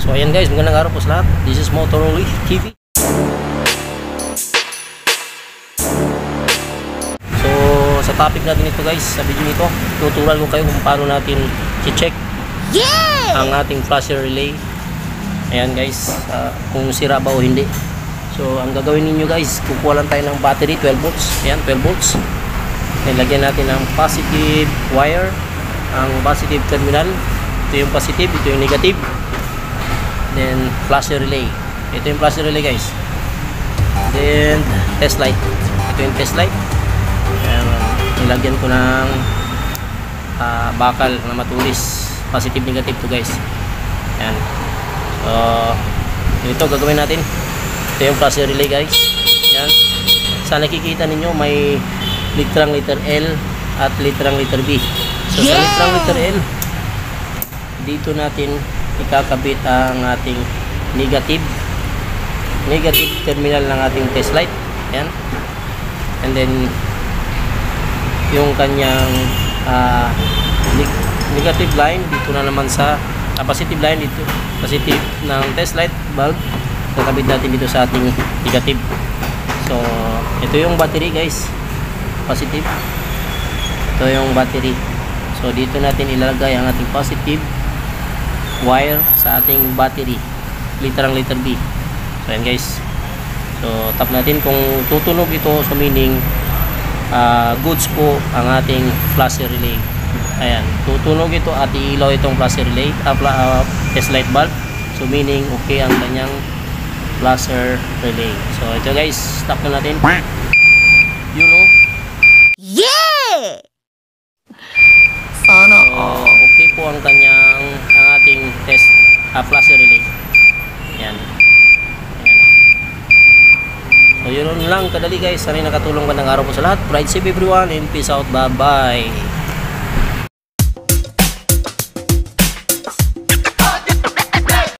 So ayan guys, magandang araw po sa lahat. This is Motoroli TV. So sa topic natin ito guys, sa video nito, tuturuan ko kayo kung paano natin i-check ang ating flasher relay. Ayan guys, kung sira ba o hindi. So ang gagawin ninyo guys, kukuha lang tayo ng battery 12 volts. Ayan, 12 volts. Nilagyan natin ng positive wire, ang positive terminal. Ito yung positive, ito yung negative. Then flasher relay. Ito yung flasher relay guys. Then test light. Ito yung test light. Ayan, nilagyan ko ng bakal na matulis. Positive, negative to guys. Ayan. So ito gagawin natin. Ito yung flasher relay guys. Ayan. Sa nakikita ninyo may literang letter L at literang letter B. So sa literang letter L, dito natin ikakabit ang ating negative terminal ng ating test light. Ayan. And then yung kanyang negative line dito na naman sa positive line dito, positive ng test light bulb, kakabit natin dito sa ating negative. So ito yung battery guys, positive. Ito yung battery. So dito natin ilalagay ang ating positive wire sa ating battery, literang letter B. So ayan guys. So tap natin kung tutunog ito, so meaning goods po ang ating flasher relay. Ayan, tutunog ito at iilaw itong flasher relay, test light bulb. So meaning okay ang kanyang flasher relay. So ito guys, stop na natin. You know? Yeah! Sana okay po ang ating test flasher relay. Ayan. Ayan. So yun lang kadali guys. Sana nakatulong ka ng araw po sa lahat. Ride safe everyone and peace out. Bye bye.